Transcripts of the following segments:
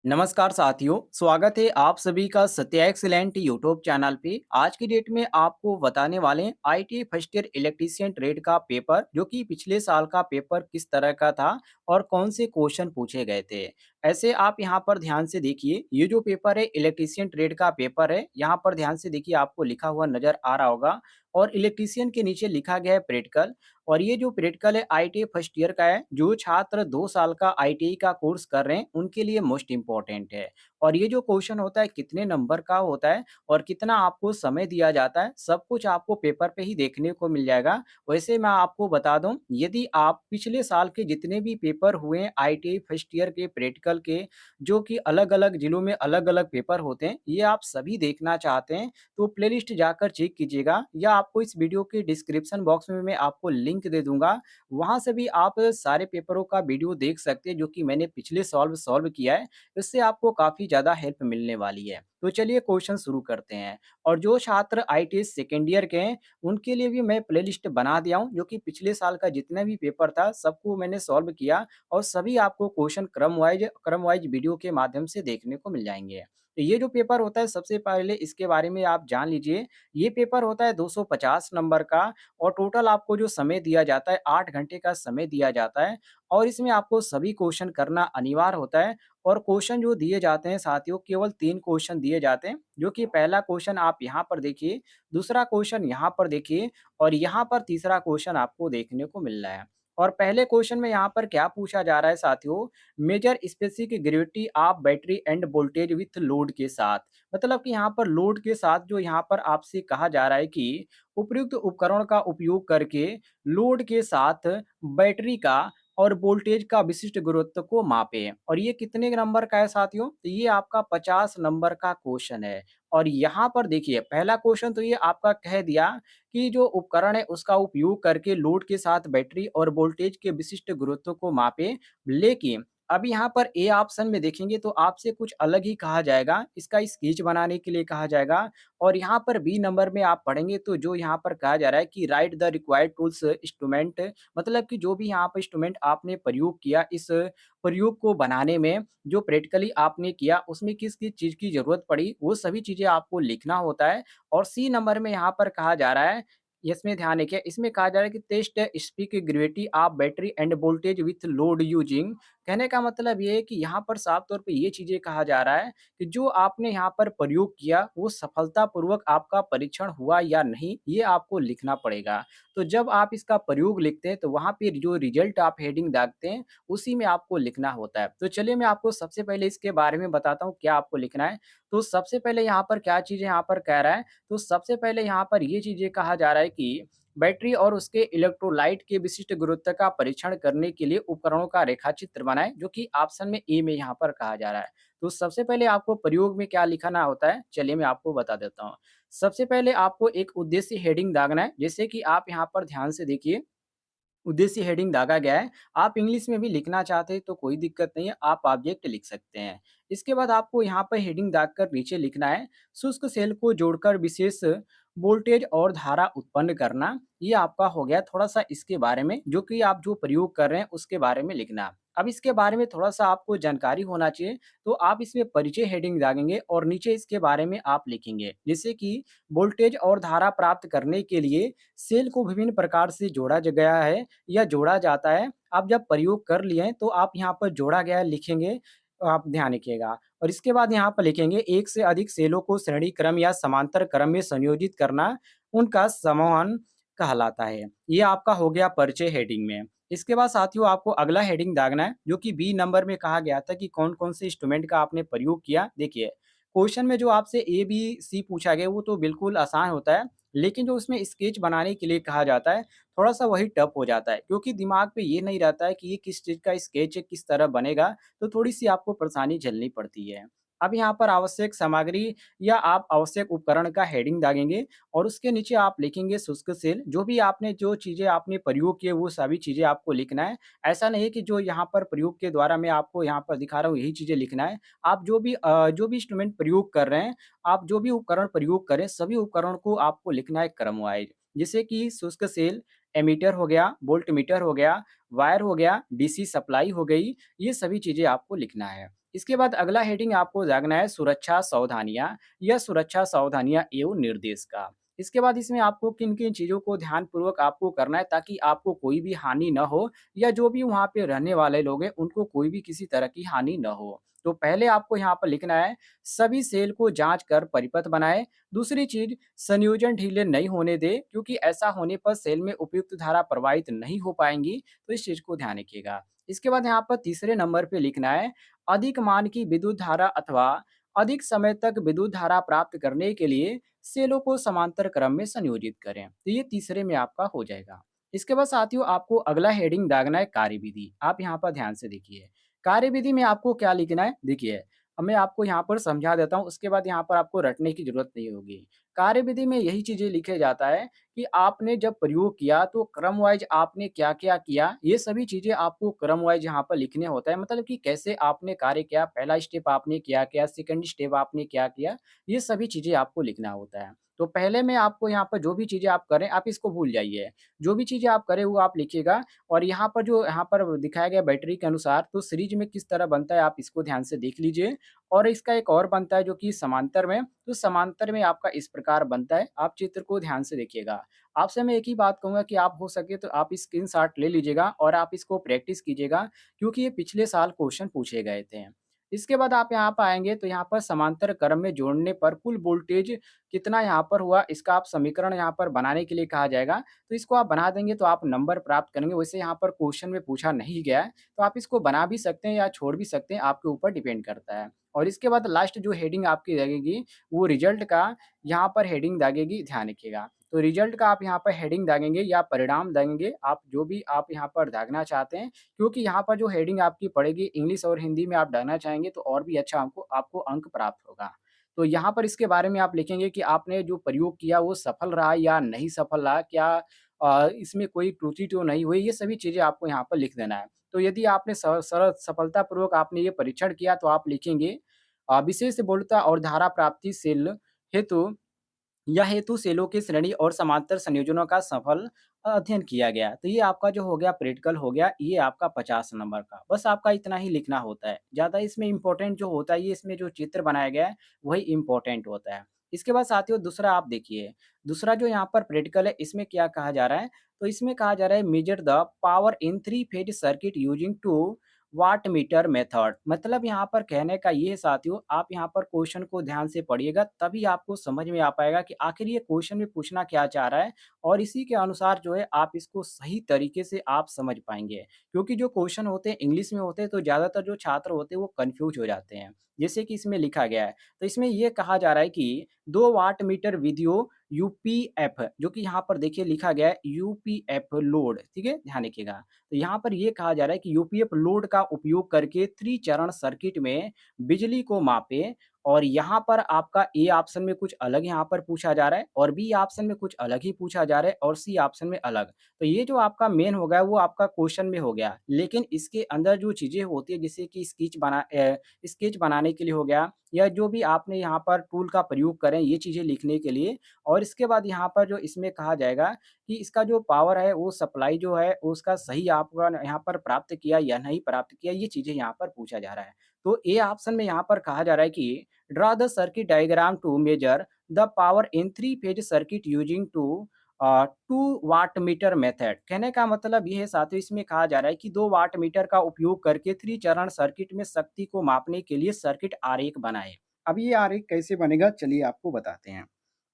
नमस्कार साथियों, स्वागत है आप सभी का सत्या एक्सीलेंट यूट्यूब चैनल पे। आज की डेट में आपको बताने वाले हैं IT first year electrician trade का पेपर, जो कि पिछले साल का पेपर किस तरह का था और कौन से क्वेश्चन पूछे गए थे। ऐसे आप यहाँ पर ध्यान से देखिए, ये जो पेपर है इलेक्ट्रीशियन ट्रेड का पेपर है। यहाँ पर ध्यान से देखिए, आपको लिखा हुआ नजर आ रहा होगा और इलेक्ट्रीशियन के नीचे लिखा गया है प्रैक्टिकल। और ये जो प्रैक्टिकल है आईटीआई फर्स्ट ईयर का है, जो छात्र 2 साल का आईटीआई का कोर्स कर रहे हैं उनके लिए मोस्ट इम्पोर्टेंट है। और ये जो क्वेश्चन होता है कितने नंबर का होता है और कितना आपको समय दिया जाता है, सब कुछ आपको पेपर पे ही देखने को मिल जाएगा। वैसे मैं आपको बता दूं, यदि आप पिछले साल के जितने भी पेपर हुए हैं आईटीआई फर्स्ट ईयर के प्रैक्टिकल के, जो कि अलग-अलग जिलों में अलग-अलग पेपर होते हैं, ये आप सभी देखना चाहते हैं तो प्लेलिस्ट जाकर चेक कीजिएगा, या आपको इस वीडियो के डिस्क्रिप्शन बॉक्स में मैं आपको लिंक दे दूँगा। वहाँ से भी आप सारे पेपरों का वीडियो देख सकते हैं, जो कि मैंने पिछले सॉल्व सॉल्व किया है। इससे आपको काफ़ी ज़्यादा हेल्प मिलने वाली है। तो चलिए क्वेश्चन शुरू करते हैं। और जो छात्र आईटीएस सेकंड ईयर के हैं, उनके लिए भी मैं प्लेलिस्ट बना दिया हूँ, जो कि पिछले साल का जितना भी पेपर था, सबको मैंने सॉल्व किया और सभी आपको क्वेश्चन क्रम वाइज़ वीडियो के माध्यम से देखने को मिल जाएँगे। तो ये जो पेपर होता है, सबसे पहले इसके बारे में आप जान लीजिए। ये पेपर होता है 250 नंबर का और टोटल आपको जो समय दिया जाता है 8 घंटे का समय दिया जाता है। और इसमें आपको सभी क्वेश्चन करना अनिवार्य होता है। और क्वेश्चन जो दिए जाते हैं साथियों, केवल 3 क्वेश्चन दिए जाते हैं, जो कि पहला क्वेश्चन आप यहाँ पर देखिए, दूसरा क्वेश्चन यहाँ पर देखिए और यहाँ पर तीसरा क्वेश्चन आपको देखने को मिल रहा है। और पहले क्वेश्चन में यहाँ पर क्या पूछा जा रहा है साथियों, measure specific gravity of battery and voltage with load के साथ। मतलब कि यहाँ पर लोड के साथ जो यहाँ पर आपसे कहा जा रहा है कि उपयुक्त उपकरण का उपयोग करके लोड के साथ बैटरी का और वोल्टेज का विशिष्ट गुरुत्व को मापें। और ये कितने नंबर का है साथियों? तो ये आपका 50 नंबर का क्वेश्चन है। और यहाँ पर देखिए, पहला क्वेश्चन तो ये आपका कह दिया कि जो उपकरण है उसका उपयोग करके लोड के साथ बैटरी और वोल्टेज के विशिष्ट गुरुत्व को मापें। लेकिन अब यहाँ पर ए ऑप्शन में देखेंगे तो आपसे कुछ अलग ही कहा जाएगा, इसका स्केच बनाने के लिए कहा जाएगा। और यहाँ पर बी नंबर में आप पढ़ेंगे तो जो यहाँ पर कहा जा रहा है कि right the required tools instrument, मतलब कि जो भी यहाँ पर इंस्ट्रूमेंट आपने प्रयोग किया, इस प्रयोग को बनाने में जो प्रैक्टिकली आपने किया उसमें किस किस चीज़ की ज़रूरत पड़ी, वो सभी चीज़ें आपको लिखना होता है। और सी नंबर में यहाँ पर कहा जा रहा है, इसमें ध्यान रखिए, इसमें कहा जा रहा है कि test speak gravity of battery and voltage with load using. कहने का मतलब ये है कि यहाँ पर साफ तौर पे ये चीज़ें कहा जा रहा है कि जो आपने यहाँ पर प्रयोग किया वो सफलतापूर्वक आपका परीक्षण हुआ या नहीं, ये आपको लिखना पड़ेगा। तो जब आप इसका प्रयोग लिखते हैं तो वहाँ पे जो रिजल्ट आप हेडिंग दागते हैं, उसी में आपको लिखना होता है। तो चलिए मैं आपको सबसे पहले इसके बारे में बताता हूँ क्या आपको लिखना है। तो सबसे पहले यहाँ पर क्या चीज़ें यहाँ पर कह रहा है, तो सबसे पहले यहाँ पर ये चीज़ें कहा जा रहा है कि बैटरी और उसके इलेक्ट्रोलाइट के विशिष्ट गुरुत्व का परीक्षण करने के लिए उपकरणों का रेखाचित्र बनाएं, जो कि ऑप्शन में ए में यहाँ पर कहा जा रहा है। तो सबसे पहले आपको प्रयोग में क्या लिखना होता है, चलिए मैं आपको बता देता हूँ। सबसे पहले आपको एक उद्देश्य हेडिंग दागना है, जैसे कि आप यहाँ पर ध्यान से देखिए, उद्देश्य हेडिंग दागा गया है। आप इंग्लिश में भी लिखना चाहते हैं तो कोई दिक्कत नहीं है, आप ऑब्जेक्ट लिख सकते हैं। इसके बाद आपको यहाँ पर हेडिंग दाग कर नीचे लिखना है, शुष्क सेल को जोड़कर विशेष वोल्टेज और धारा उत्पन्न करना। ये आपका हो गया थोड़ा सा इसके बारे में, जो कि आप जो प्रयोग कर रहे हैं उसके बारे में लिखना। अब इसके बारे में थोड़ा सा आपको जानकारी होना चाहिए, तो आप इसमें परिचय हेडिंग दागेंगे और नीचे इसके बारे में आप लिखेंगे, जैसे कि वोल्टेज और धारा प्राप्त करने के लिए सेल को विभिन्न प्रकार से जोड़ा गया है या जोड़ा जाता है। आप जब प्रयोग कर लिए हैं तो आप यहाँ पर जोड़ा गया है लिखेंगे, आप ध्यान रखिएगा। और इसके बाद यहाँ पर लिखेंगे एक से अधिक सेलों को श्रेणी क्रम या समांतर क्रम में संयोजित करना, उनका समूहन कहलाता है। ये आपका हो गया परिचय हेडिंग में। इसके बाद साथियों आपको अगला हेडिंग दागना है, जो कि बी नंबर में कहा गया था कि कौन-कौन से इंस्ट्रूमेंट का आपने प्रयोग किया। देखिए, क्वेश्चन में जो आपसे ए, बी, सी पूछा गया वो तो बिल्कुल आसान होता है, लेकिन जो उसमें स्केच बनाने के लिए कहा जाता है, थोड़ा-सा वही टफ हो जाता है, क्योंकि दिमाग पे ये नहीं रहता है कि ये किस चीज़ का स्केच है, किस तरह बनेगा, तो थोड़ी-सी आपको परेशानी झेलनी पड़ती है। अब यहाँ पर आवश्यक सामग्री या आप आवश्यक उपकरण का हेडिंग दागेंगे और उसके नीचे आप लिखेंगे शुष्क सेल। जो चीज़ें आपने प्रयोग किए वो सभी चीज़ें आपको लिखना है। ऐसा नहीं है कि जो यहाँ पर प्रयोग के द्वारा मैं आपको यहाँ पर दिखा रहा हूँ यही चीज़ें लिखना है। आप जो भी इंस्ट्रूमेंट प्रयोग कर रहे हैं, आप जो भी उपकरण प्रयोग करें, सभी उपकरण को आपको लिखना है क्रमवाइज़। जैसे कि शुष्क सेल, एमीटर हो गया, वोल्टमीटर हो गया, वायर हो गया, डीसी सप्लाई हो गई, ये सभी चीज़ें आपको लिखना है। इसके बाद अगला हेडिंग आपको देखना है सुरक्षा सावधानियाँ या सुरक्षा सावधानियाँ एवं निर्देश का। इसके बाद इसमें आपको किन-किन चीज़ों को ध्यानपूर्वक आपको करना है ताकि आपको कोई भी हानि ना हो या जो भी वहाँ पे रहने वाले लोग हैं उनको कोई भी किसी तरह की हानि ना हो। तो पहले आपको यहाँ पर लिखना है सभी सेल को जाँच कर परिपथ बनाएँ। दूसरी चीज़ संयोजन ढीले नहीं होने दें क्योंकि ऐसा होने पर सेल में उपयुक्त धारा प्रवाहित नहीं हो पाएँगी, तो इस चीज़ को ध्यान रखिएगा। इसके बाद यहाँ पर तीसरे नंबर पे लिखना है अधिक मान की विद्युत धारा अथवा अधिक समय तक विद्युत धारा प्राप्त करने के लिए सेलों को समांतर क्रम में संयोजित करें। तो ये तीसरे में आपका हो जाएगा। इसके बाद साथियों आपको अगला हेडिंग दागना है कार्यविधि। आप यहाँ पर ध्यान से देखिए। कार्यविधि में आपको क्या लिखना है? देखिए, अब मैं आपको यहाँ पर समझा देता हूँ, उसके बाद यहाँ पर आपको रटने की ज़रूरत नहीं होगी। कार्यविधि में यही चीज़ें लिखे जाता है कि आपने जब प्रयोग किया तो क्रम वाइज़ आपने क्या-क्या किया, ये सभी चीज़ें आपको क्रम वाइज़ यहाँ पर लिखने होता है। मतलब कि कैसे आपने कार्य किया, पहला स्टेप आपने क्या किया, सेकंड स्टेप आपने क्या किया, ये सभी चीज़ें आपको लिखना होता है। तो पहले में आपको यहाँ पर जो भी चीज़ें आप करें, आप इसको भूल जाइए। जो भी चीज़ें आप करें वो आप लिखिएगा और यहाँ पर जो यहाँ पर दिखाया गया बैटरी के अनुसार तो सीरीज़ में किस तरह बनता है, आप इसको ध्यान से देख लीजिए। और इसका एक और बनता है जो कि समांतर में, तो समांतर में आपका इस प्रकार बनता है। आप चित्र को ध्यान से देखिएगा। आपसे मैं एक ही बात कहूँगा कि आप हो सके तो आप स्क्रीनशॉट ले लीजिएगा और आप इसको प्रैक्टिस कीजिएगा क्योंकि ये पिछले साल क्वेश्चन पूछे गए थे। इसके बाद आप यहाँ पर आएँगे तो यहाँ पर समांतर क्रम में जोड़ने पर कुल वोल्टेज कितना यहाँ पर हुआ, इसका आप समीकरण यहाँ पर बनाने के लिए कहा जाएगा। तो इसको आप बना देंगे तो आप नंबर प्राप्त करेंगे। वैसे यहाँ पर क्वेश्चन में पूछा नहीं गया है, तो आप इसको बना भी सकते हैं या छोड़ भी सकते हैं, आपके ऊपर डिपेंड करता है। और इसके बाद लास्ट जो हेडिंग आपकी लगेगी, वो रिजल्ट का यहाँ पर हेडिंग दागेगी, ध्यान रखिएगा। तो रिजल्ट का आप यहाँ पर हेडिंग दागेंगे या परिणाम दागेंगे, आप जो भी आप यहाँ पर दागना चाहते हैं, क्योंकि यहाँ पर जो हेडिंग आपकी पड़ेगी इंग्लिश और हिंदी में आप दागना चाहेंगे तो और भी अच्छा आपको आपको अंक प्राप्त होगा। तो यहाँ पर इसके बारे में आप लिखेंगे कि आपने जो प्रयोग किया वो सफल रहा या नहीं सफल रहा, क्या इसमें कोई त्रुटि तो नहीं हुई, ये सभी चीज़ें आपको यहाँ पर लिख देना है। तो यदि आपने स सरल सफलतापूर्वक आपने ये परीक्षण किया तो आप लिखेंगे विशेष बोल्टता और धारा प्राप्ति सेल हेतु या हेतु सेलों की श्रेणी और समांतर संयोजनों का सफल अध्ययन किया गया। तो ये आपका जो हो गया प्रैक्टिकल हो गया, ये आपका 50 नंबर का। बस आपका इतना ही लिखना होता है। ज़्यादा इसमें इम्पोर्टेंट जो होता है, ये इसमें जो चित्र बनाया गया है, वही इम्पोर्टेंट होता है। इसके बाद साथियों दूसरा आप देखिए, दूसरा जो यहाँ पर प्रैक्टिकल है, इसमें क्या कहा जा रहा है? तो इसमें कहा जा रहा है measure the power in 3 phase circuit using 2 watt meter method. मतलब यहाँ पर कहने का ये है साथियों, आप यहाँ पर क्वेश्चन को ध्यान से पढ़िएगा तभी आपको समझ में आ पाएगा कि आखिर ये क्वेश्चन में पूछना क्या चाह रहा है और इसी के अनुसार जो है आप इसको सही तरीके से आप समझ पाएँगे। क्योंकि जो क्वेश्चन होते हैं इंग्लिश में होते हैं तो ज़्यादातर जो छात्र होते हैं वो कन्फ्यूज़ हो जाते हैं। जैसे कि इसमें लिखा गया है, तो इसमें ये कहा जा रहा है कि 2 वाट मीटर विधियों यूपीएफ, जो कि यहाँ पर देखिए लिखा गया है यूपीएफ लोड, ठीक है? ध्यान रखिएगा। तो यहाँ पर ये कहा जा रहा है कि यूपीएफ लोड का उपयोग करके त्रिचरण सर्किट में बिजली को मापें और यहाँ पर आपका ए ऑप्शन में कुछ अलग यहाँ पर पूछा जा रहा है और बी ऑप्शन में कुछ अलग ही पूछा जा रहा है और सी ऑप्शन में अलग। तो ये जो आपका मेन हो गया वो आपका क्वेश्चन में हो गया। लेकिन इसके अंदर जो चीज़ें होती है जैसे कि स्केच बनाने के लिए हो गया या जो भी आपने यहाँ पर टूल का प्रयोग करें ये चीज़ें लिखने के लिए और इसके बाद यहाँ पर जो इसमें कहा जाएगा कि इसका जो पावर है वो सप्लाई जो है उसका सही आपका यहाँ पर प्राप्त किया या नहीं प्राप्त किया, ये चीज़ें यहाँ पर पूछा जा रहा है। तो ए ऑप्शन में यहाँ पर कहा जा रहा है कि draw the circuit diagram to measure the power in 3 phase circuit using 2 watt meter method. कहने का मतलब ये है साथियों, इसमें कहा जा रहा है कि 2 वाट मीटर का उपयोग करके त्रिचरण सर्किट में शक्ति को मापने के लिए सर्किट आरेख बनाएँ। अब ये आरेख कैसे बनेगा चलिए आपको बताते हैं।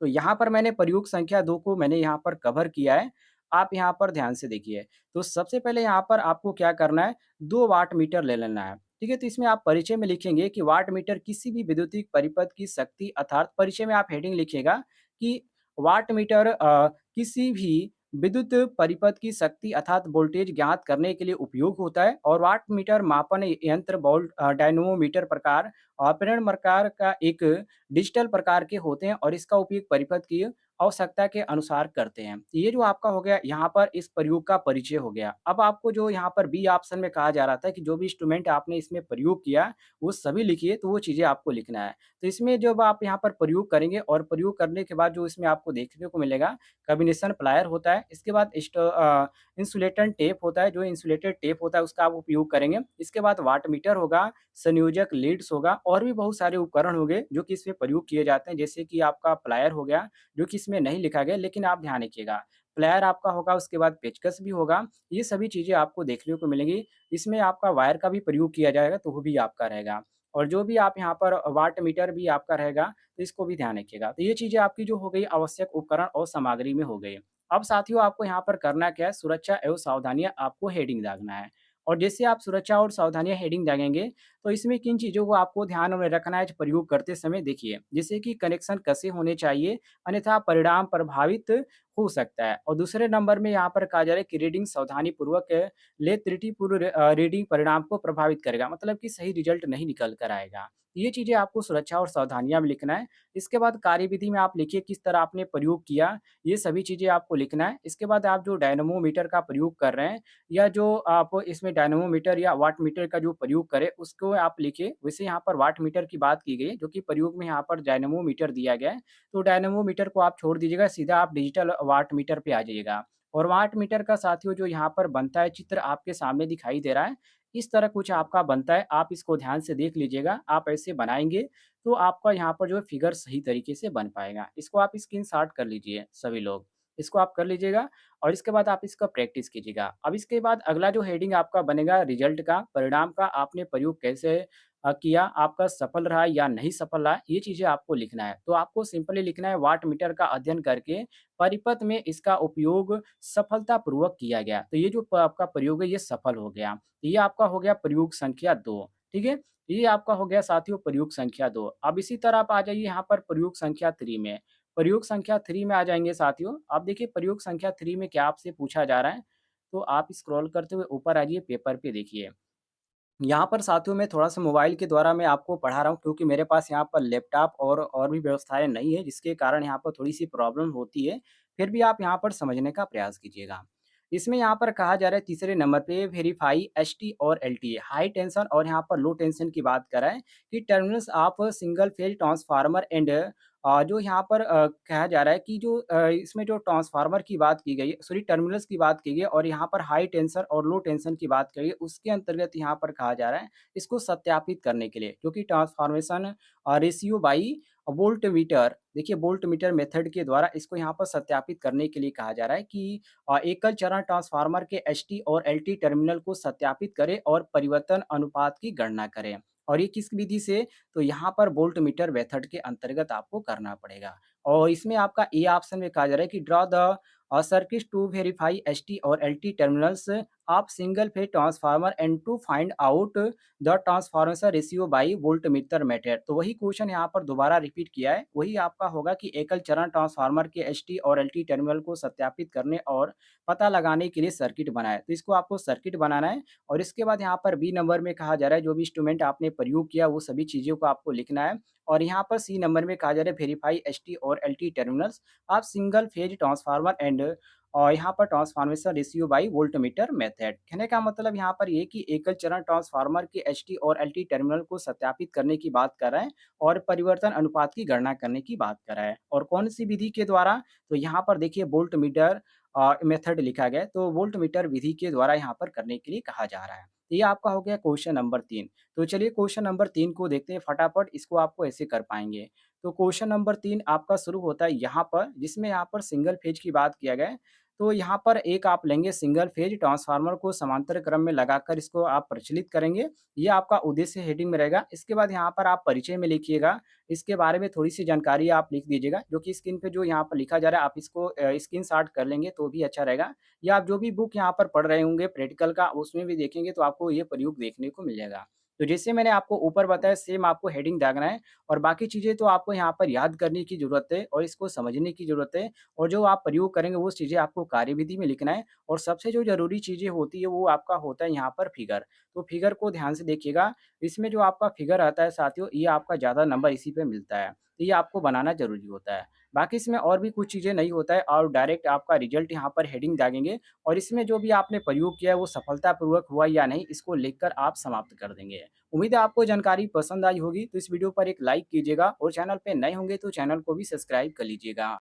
तो यहाँ पर मैंने प्रयोग संख्या 2 को मैंने यहाँ पर कवर किया है। आप यहाँ पर ध्यान से देखिए। तो सबसे पहले यहाँ पर आपको क्या करना है, 2 वाट मीटर ले लेना है। ठीक है? तो इसमें आप परिचय में लिखेंगे कि वाट मीटर किसी भी विद्युतीय परिपथ की शक्ति अर्थात परिचय में आप हेडिंग लिखिएगा कि वाट मीटर किसी भी विद्युत परिपथ की शक्ति अर्थात वोल्टेज ज्ञात करने के लिए उपयोग होता है और वाट मीटर मापन यंत्र डायनोमोमीटर प्रकार ऑपरेंड प्रकार का एक डिजिटल प्रकार के होते हैं और इसका उपयोग परिपथ की आवश्यकता के अनुसार करते हैं। तो ये जो आपका हो गया यहाँ पर इस प्रयोग का परिचय हो गया। अब आपको जो यहाँ पर बी ऑप्शन में कहा जा रहा था कि जो भी इंस्ट्रूमेंट आपने इसमें प्रयोग किया, वो सभी लिखिए, तो वो चीज़ें आपको लिखना है। तो इसमें जब आप यहाँ पर प्रयोग करेंगे और प्रयोग करने के बाद जो इसमें आपको देखने को मिलेगा, कॉम्बिनेशन प्लायर होता है, इसके बाद इंसुलेटेड टेप होता है, जो इंसुलेटेड टेप होता है उसका आप उपयोग करेंगे। इसके बाद वाट मीटर होगा, संयोजक लीड्स होगा और भी बहुत सारे उपकरण होंगे जो कि इसमें प्रयोग किए जाते हैं। जैसे कि आपका प्लायर हो गया, जो कि इसमें नहीं लिखा गया लेकिन आप ध्यान रखिएगा। प्लायर आपका होगा, उसके बाद पेचकस भी होगा, ये सभी चीज़ें आपको देखने को मिलेंगी। इसमें आपका वायर का भी प्रयोग किया जाएगा, तो वो भी आपका रहेगा। और जो भी आप यहाँ पर वाट मीटर भी आपका रहेगा, तो इसको भी ध्यान रखिएगा। तो ये चीज़ें आपकी जो हो गई आवश्यक उपकरण और सामग्री में हो गई। अब साथियों आपको यहाँ पर करना क्या है, सुरक्षा एवं सावधानियाँ आपको हेडिंग दागना है। और जैसे आप सुरक्षा और सावधानियाँ हेडिंग दागेंगे, तो इसमें किन चीज़ों को आपको ध्यान में रखना है प्रयोग करते समय देखिए, जैसे कि कनेक्शन कसे होने चाहिए, अन्यथा परिणाम प्रभावित हो सकता है। और दूसरे नंबर में यहाँ पर कहा जा रहा है कि रीडिंग सावधानीपूर्वक ले त्रुटिपूर्ण रीडिंग परिणाम को प्रभावित करेगा, मतलब कि सही रिजल्ट नहीं निकल कर आएगा। ये चीज़ें आपको सुरक्षा और सावधानियाँ में लिखना है। इसके बाद कार्यविधि में आप लिखिए किस तरह आपने प्रयोग किया, ये सभी चीज़ें आपको लिखना है। इसके बाद आप जो डायनेमोमीटर का प्रयोग कर रहे हैं या जो आप इसमें डायनेमोमीटर या वाट मीटर का जो प्रयोग करें, उसको आप लिखिए। वैसे यहाँ पर वाट मीटर की बात की गई है, जो कि प्रयोग में यहाँ पर डायनेमोमीटर दिया गया है। तो डायनेमोमीटर को आप छोड़ दीजिएगा, सीधा आप डिजिटल वाट मीटर पे आ जाइएगा। और वाट मीटर का साथियों जो यहाँ पर बनता है चित्र आपके सामने दिखाई दे रहा है, इस तरह कुछ आपका बनता है। आप इसको ध्यान से देख लीजिएगा, आप ऐसे बनाएँगे तो आपका यहाँ पर जो है फिगर सही तरीके से बन पाएगा। इसको आप स्क्रीनशॉट कर लीजिए सभी लोग, इसको आप कर लीजिएगा और इसके बाद आप इसका प्रैक्टिस कीजिएगा। अब इसके बाद अगला जो हेडिंग आपका बनेगा रिजल्ट का, परिणाम का, आपने प्रयोग कैसे किया, आपका सफल रहा या नहीं सफल रहा, ये चीज़ें आपको लिखना है। तो आपको सिंपली लिखना है वाट मीटर का अध्ययन करके परिपथ में इसका उपयोग सफलतापूर्वक किया गया। तो ये जो आपका प्रयोग है ये सफल हो गया। ये आपका हो गया प्रयोग संख्या 2, ठीक है? ये आपका हो गया साथियों प्रयोग संख्या 2। अब इसी तरह आप आ जाइए यहाँ पर प्रयोग संख्या 3 में। प्रयोग संख्या 3 में आ जाएँगे साथियों। अब देखिए प्रयोग संख्या 3 में क्या आपसे पूछा जा रहा है, तो आप स्क्रॉल करते हुए ऊपर आ जाइए पेपर पे देखिए। यहाँ पर साथियों मैं थोड़ा-सा मोबाइल के द्वारा मैं आपको पढ़ा रहा हूँ क्योंकि मेरे पास यहाँ पर लैपटॉप और भी व्यवस्थाएँ नहीं है जिसके कारण यहाँ पर थोड़ी-सी प्रॉब्लम होती है। फिर भी आप यहाँ पर समझने का प्रयास कीजिएगा। इसमें यहाँ पर कहा जा रहा है तीसरे नंबर पे वेरीफाई एसटी और एलटी हाई टेंशन और यहाँ पर लो टेंशन की बात कर रहा है कि terminals of single phase transformer and जो यहाँ पर कहा जा रहा है कि जो इसमें जो ट्रांसफार्मर की बात की गई सॉरी टर्मिनल्स की बात की गई है और यहाँ पर हाई टेंशन और लो टेंशन की बात करी है, उसके अंतर्गत यहाँ पर कहा जा रहा है इसको सत्यापित करने के लिए, जो कि transformation ratio by volt meter, देखिए वोल्ट मीटर मेथड के द्वारा इसको यहाँ पर सत्यापित करने के लिए कहा जा रहा है कि एकल चरण ट्रांसफार्मर के एसटी और एलटी टर्मिनल को सत्यापित करें और परिवर्तन अनुपात की गणना करें। और ये किस विधि से, तो यहाँ पर वोल्ट मीटर मेथड के अंतर्गत आपको करना पड़ेगा। और इसमें आपका ए ऑप्शन में कहा जा रहा है कि draw the circuit to verify ST और LT terminals of single phase transformer and to find out the transformation ratio by voltmeter method. तो वही क्वेश्चन यहाँ पर दोबारा रिपीट किया है। वही आपका होगा कि एकल चरण ट्रांसफार्मर के एसटी और एलटी टर्मिनल को सत्यापित करने और पता लगाने के लिए सर्किट बनाएँ। तो इसको आपको सर्किट बनाना है और इसके बाद यहाँ पर बी नंबर में कहा जा रहा है जो भी इंस्ट्रूमेंट आपने प्रयोग किया वो सभी चीज़ों को आपको लिखना है। और यहाँ पर सी नंबर में कहा जा रहा है वेरीफाई एसटी और LT terminals of single phase transformer and और यहाँ पर transformation ratio by voltmeter method. कहने का मतलब यहाँ पर ये कि एकल चरण ट्रांसफार्मर के एचटी और एलटी टर्मिनल को सत्यापित करने की बात कर रहा है और परिवर्तन अनुपात की गणना करने की बात कर रहा है। और कौन सी विधि के द्वारा, तो यहाँ पर देखिए वोल्टमीटर मेथड लिखा गया है, तो वोल्टमीटर विधि के द्वारा यहाँ पर करने के लिए कहा जा रहा है। ये आपका हो गया क्वेश्चन नंबर 3। तो चलिए क्वेश्चन नंबर 3 को देखते हैं फटाफट, इसको आपको ऐसे कर पाएँगे। तो क्वेश्चन नंबर 3 आपका शुरू होता है यहाँ पर, जिसमें यहाँ पर सिंगल फेज की बात किया गया है। तो यहाँ पर एक आप लेंगे सिंगल फेज ट्रांसफार्मर को समांतर क्रम में लगाकर इसको आप प्रचलित करेंगे। ये आपका उद्देश्य हेडिंग में रहेगा। इसके बाद यहाँ पर आप परिचय में लिखिएगा, इसके बारे में थोड़ी-सी जानकारी आप लिख दीजिएगा, जो कि स्क्रीन पे जो यहाँ पर लिखा जा रहा है आप इसको स्क्रीनशॉट कर लेंगे तो भी अच्छा रहेगा। या आप जो भी बुक यहाँ पर पढ़ रहे होंगे प्रैक्टिकल का उसमें भी देखेंगे तो आपको ये प्रयोग देखने को मिल जाएगा। तो जैसे मैंने आपको ऊपर बताया सेम आपको हेडिंग दागना है और बाकी चीज़ें तो आपको यहाँ पर याद करने की ज़रूरत है और इसको समझने की ज़रूरत है। और जो आप प्रयोग करेंगे वो चीज़ें आपको कार्यविधि में लिखना है और सबसे जो ज़रूरी चीज़ें होती है वो आपका होता है यहाँ पर फिगर। तो फिगर को ध्यान से देखिएगा, इसमें जो आपका फिगर आता है साथियों ये आपका ज़्यादा नंबर इसी पे मिलता है। तो ये आपको बनाना ज़रूरी होता है। बाकी इसमें और भी कुछ चीज़ें नहीं होता है और डायरेक्ट आपका रिजल्ट यहाँ पर हेडिंग दागेंगे और इसमें जो भी आपने प्रयोग किया है वो सफलतापूर्वक हुआ या नहीं इसको लिखकर आप समाप्त कर देंगे। उम्मीद है आपको जानकारी पसंद आई होगी, तो इस वीडियो पर एक लाइक कीजिएगा और चैनल पे नए होंगे तो चैनल को भी सब्सक्राइब कर लीजिएगा।